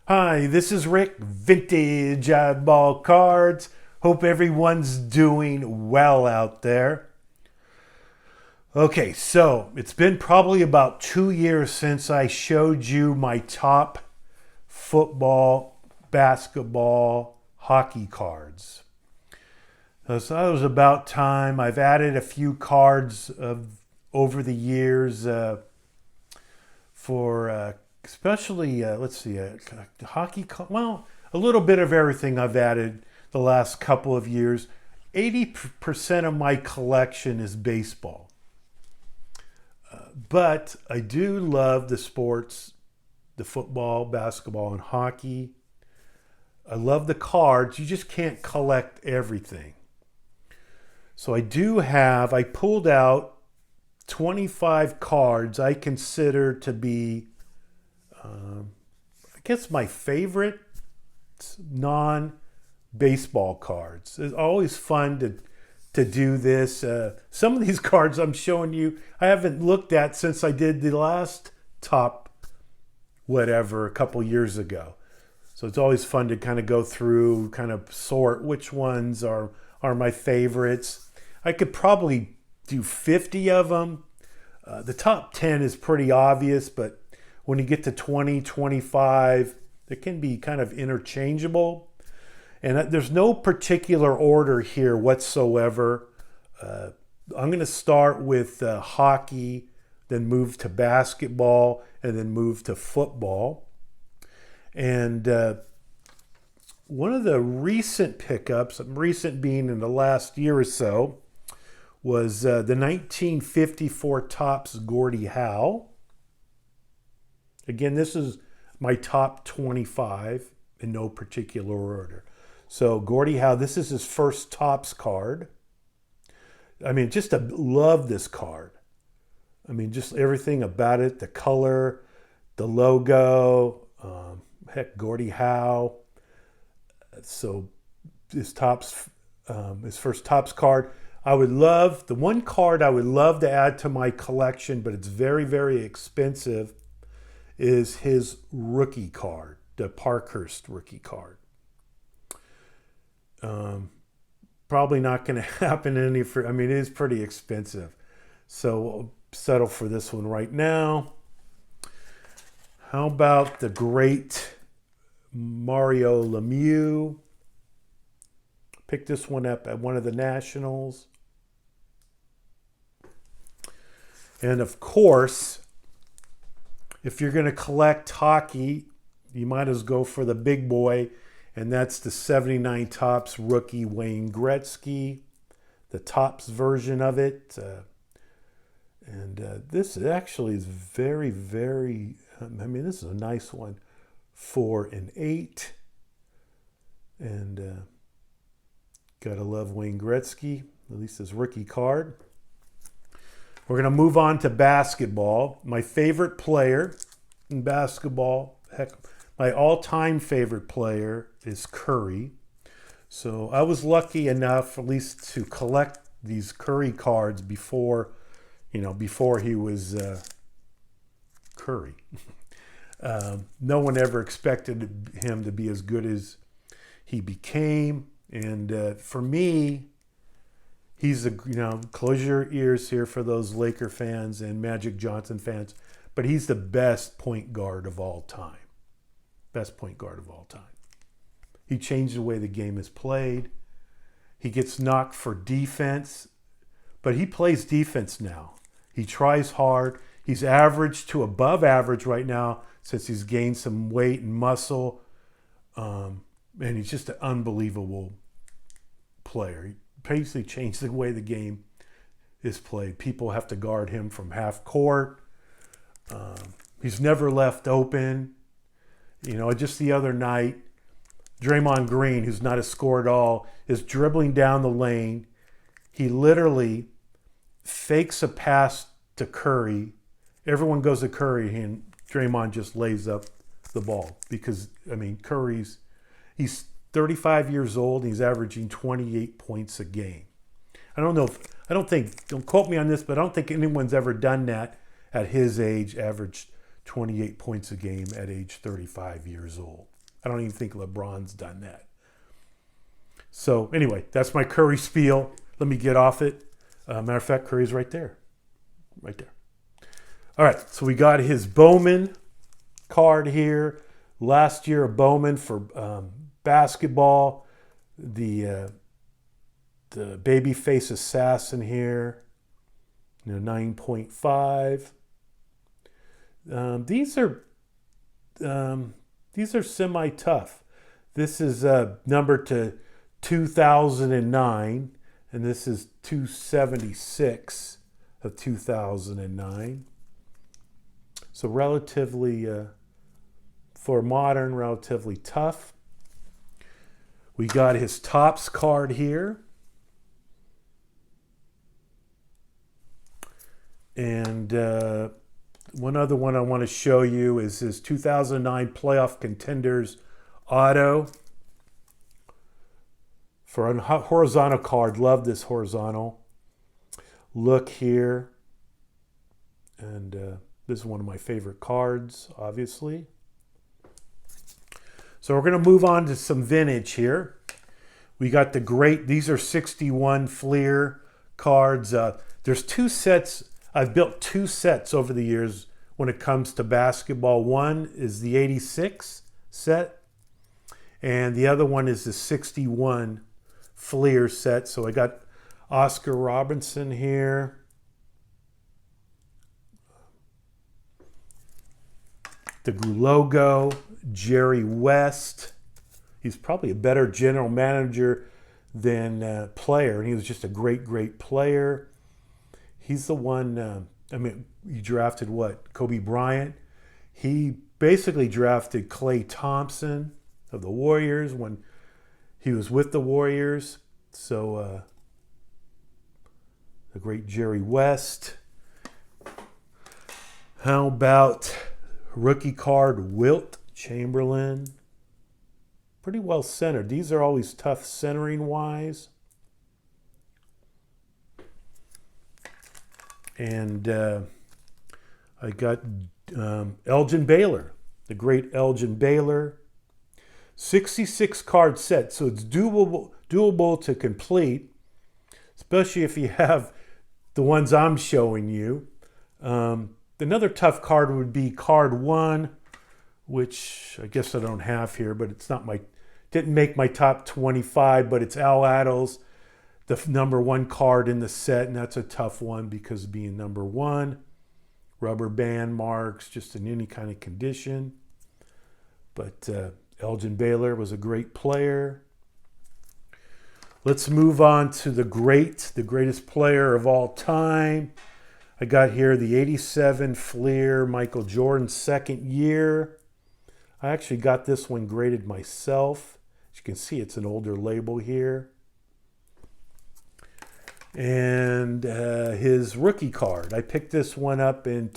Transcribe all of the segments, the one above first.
Hi, this is Rick, Vintage Oddball Cards. Hope everyone's doing well out there. Okay, so it's been probably about 2 years since I showed you my top football, basketball, hockey cards. So that was about time. I've added a few cards over the years for especially, let's see, hockey. Well, a little bit of everything I've added the last couple of years. 80% of my collection is baseball. But I do love the sports, the football, basketball, and hockey. I love the cards. You just can't collect everything. So I pulled out 25 cards I consider to be, I guess, my favorite non-baseball cards. It's always fun to do this. Some of these cards I'm showing you, I haven't looked at since I did the last top whatever a couple years ago. So it's always fun to kind of go through, kind of sort which ones are my favorites. I could probably do 50 of them. The top 10 is pretty obvious, but when you get to 20, 25, it can be kind of interchangeable. And there's no particular order here whatsoever. I'm going to start with hockey, then move to basketball, and then move to football. And one of the recent pickups, recent being in the last year or so, was the 1954 Topps Gordie Howe. Again, this is my top 25 in no particular order. So Gordie Howe, this is his first Topps card. I mean, just I love this card. I mean, just everything about it, the color, the logo, Gordie Howe. So his first Topps card. The one card I would love to add to my collection, but it's very, very expensive, is his rookie card, the Parkhurst rookie card. Probably not going to happen it is pretty expensive. So I'll settle for this one right now. How about the great Mario Lemieux? Picked this one up at one of the Nationals. And of course, if you're going to collect hockey, you might as well go for the big boy, and that's the 79 Topps rookie Wayne Gretzky, the Topps version of it. This actually is very, very, this is a nice one. 4 and 8. And gotta love Wayne Gretzky, at least his rookie card. We're going to move on to basketball. My favorite player in basketball, my all-time favorite player is Curry. So I was lucky enough, at least, to collect these Curry cards before he was Curry. No one ever expected him to be as good as he became. And for me, he's close your ears here for those Laker fans and Magic Johnson fans, but he's the best point guard of all time. Best point guard of all time. He changed the way the game is played. He gets knocked for defense, but he plays defense now. He tries hard. He's average to above average right now since he's gained some weight and muscle. And he's just an unbelievable player. He basically changed the way the game is played. People have to guard him from half court. He's never left open. Just the other night, Draymond Green, who's not a scorer at all, is dribbling down the lane. He literally fakes a pass to Curry. Everyone goes to Curry, and Draymond just lays up the ball because, he's 35 years old and he's averaging 28 points a game. Don't quote me on this, but I don't think anyone's ever done that at his age, averaged 28 points a game at age 35 years old. I don't even think LeBron's done that. So anyway, that's my Curry spiel. Let me get off it. Matter of fact, Curry's right there. Right there. All right, so we got his Bowman card here. Last year, a Bowman for basketball. The Babyface Assassin here. 9.5. These are semi-tough. This is number to 2009, and this is 276 of 2009. So relatively, for modern, relatively tough. We got his Topps card here. And one other one I want to show you is his 2009 Playoff Contenders Auto. For a horizontal card, love this horizontal look here. And this is one of my favorite cards, obviously. So we're going to move on to some vintage here. We got the great, these are 61 Fleer cards. There's two sets. I've built two sets over the years when it comes to basketball. One is the 86 set, and the other one is the 61 Fleer set. So I got Oscar Robertson here. The logo, Jerry West. He's probably a better general manager than player, and he was just a great, great player. He's the one, he drafted what? Kobe Bryant. He basically drafted Klay Thompson of the Warriors when he was with the Warriors. So, the great Jerry West. How about rookie card, Wilt Chamberlain? Pretty well centered. These are always tough centering-wise. And I got Elgin Baylor, the great Elgin Baylor. 66 card set, so it's doable to complete, especially if you have the ones I'm showing you. Another tough card would be card 1, which I guess I don't have here, but it's not didn't make my top 25, but it's Al Attles, the number 1 card in the set, and that's a tough one because of being number 1. Rubber band marks, just in any kind of condition. But Elgin Baylor was a great player. Let's move on to the greatest player of all time. I got here the 87 Fleer Michael Jordan second year. I actually got this one graded myself. As you can see, it's an older label here. And his rookie card. I picked this one up in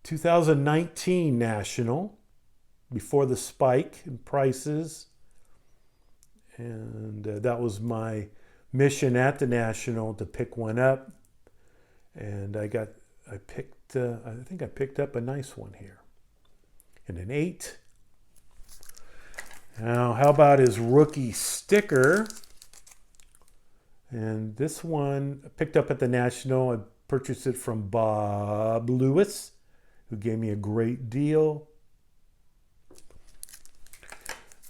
2019 National, before the spike in prices. And that was my mission at the National, to pick one up. And I think I picked up a nice one here. And an 8. Now, how about his rookie sticker? And this one I picked up at the National. I purchased it from Bob Lewis, who gave me a great deal.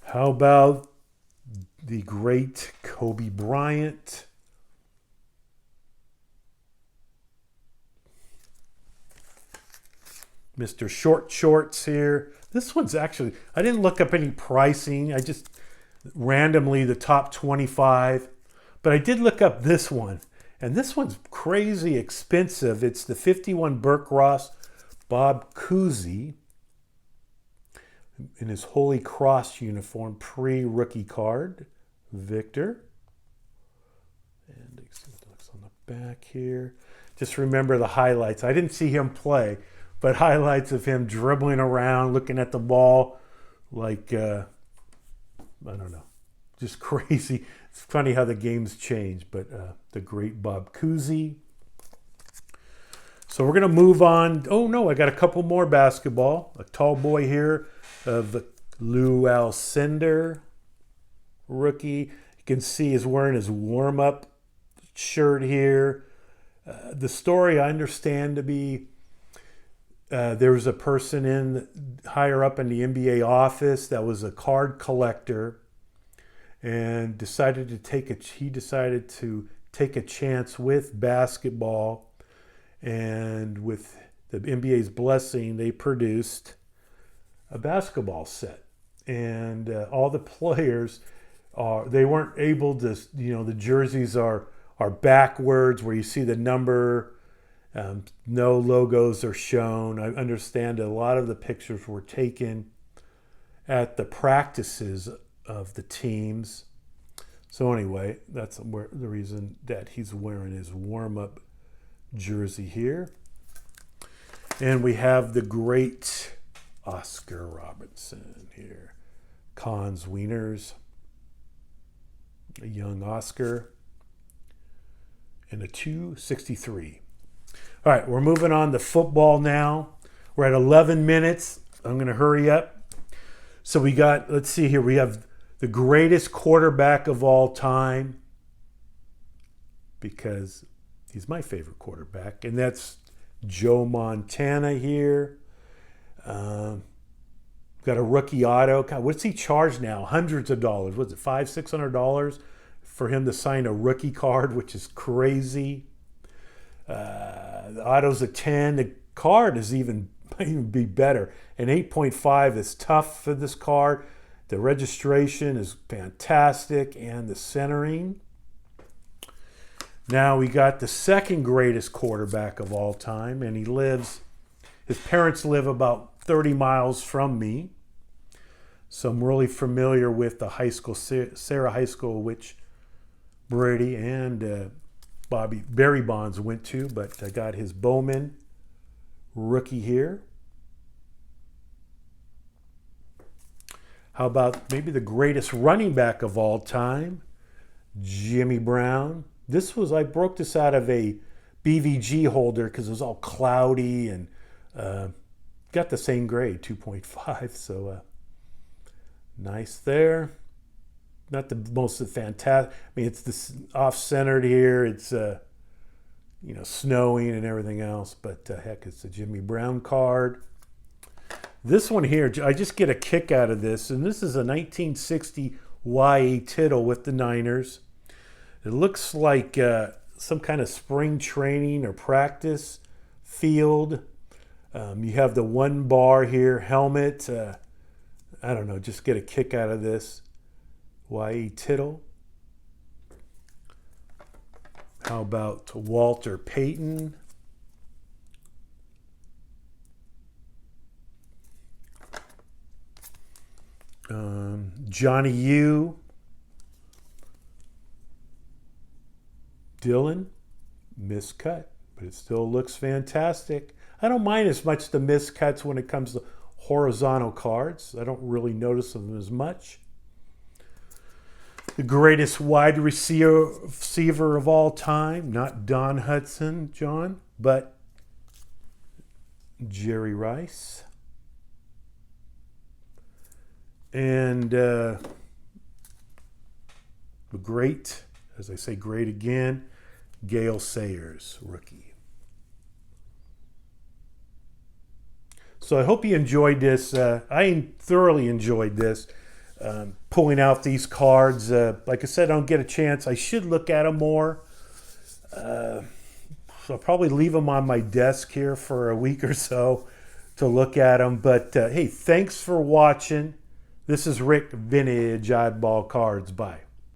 How about the great Kobe Bryant? Mr. Short Shorts here. This one's actually, I didn't look up any pricing. I just randomly the top 25. But I did look up this one, and this one's crazy expensive. It's the 51 Burke Ross Bob Cousy in his Holy Cross uniform, pre-rookie card, Victor. And let's see what looks on the back here. Just remember the highlights. I didn't see him play, but highlights of him dribbling around, looking at the ball like, I don't know, just crazy. It's funny how the games change, but the great Bob Cousy. So we're going to move on. Oh, no, I got a couple more basketball. A tall boy here of Lou Alcindor, rookie. You can see he's wearing his warm-up shirt here. The story I understand to be there was a person higher up in the NBA office that was a card collector and decided to take a chance with basketball, and with the NBA's blessing, they produced a basketball set, and all the players they weren't able to, the jerseys are backwards where you see the number. No logos are shown. I understand a lot of the pictures were taken at the practices of the teams. So anyway, that's the reason that he's wearing his warm-up jersey here. And we have the great Oscar Robertson here. Cons Wieners, a young Oscar, and a 263. All right, we're moving on to football now. We're at 11 minutes. I'm going to hurry up. So we got, let's see here, we have the greatest quarterback of all time, because he's my favorite quarterback, and that's Joe Montana here. Got a rookie auto. God, what's he charge now? Hundreds of dollars. What's it, $500-$600 for him to sign a rookie card, which is crazy. The auto's a 10. The card is might even be better. An 8.5 is tough for this card. The registration is fantastic, and the centering. Now we got the second greatest quarterback of all time, and his parents live about 30 miles from me. So I'm really familiar with the high school, Sarah High School, which Brady and Barry Bonds went to, but I got his Bowman rookie here. How about maybe the greatest running back of all time, Jimmy Brown? I broke this out of a BVG holder because it was all cloudy, and got the same grade, 2.5. So nice there. Not the most fantastic. I mean, it's off-centered here. It's snowing and everything else. But heck, it's a Jimmy Brown card. This one here, I just get a kick out of this. And this is a 1960 Y.A. Tittle with the Niners. It looks like some kind of spring training or practice field. You have the one bar here, helmet. I don't know, just get a kick out of this. Y.A. Tittle. How about Walter Payton? Johnny U. Dylan, miscut, but it still looks fantastic. I don't mind as much the miscuts when it comes to horizontal cards. I don't really notice them as much. The greatest wide receiver of all time, not Don Hudson, John, but Jerry Rice. And the great, as I say, great again, Gale Sayers, rookie. So I hope you enjoyed this. I thoroughly enjoyed this. Pulling out these cards. Like I said, I don't get a chance. I should look at them more. So I'll probably leave them on my desk here for a week or so to look at them. But hey, thanks for watching. This is Rick, Vintage Oddball Cards. Bye.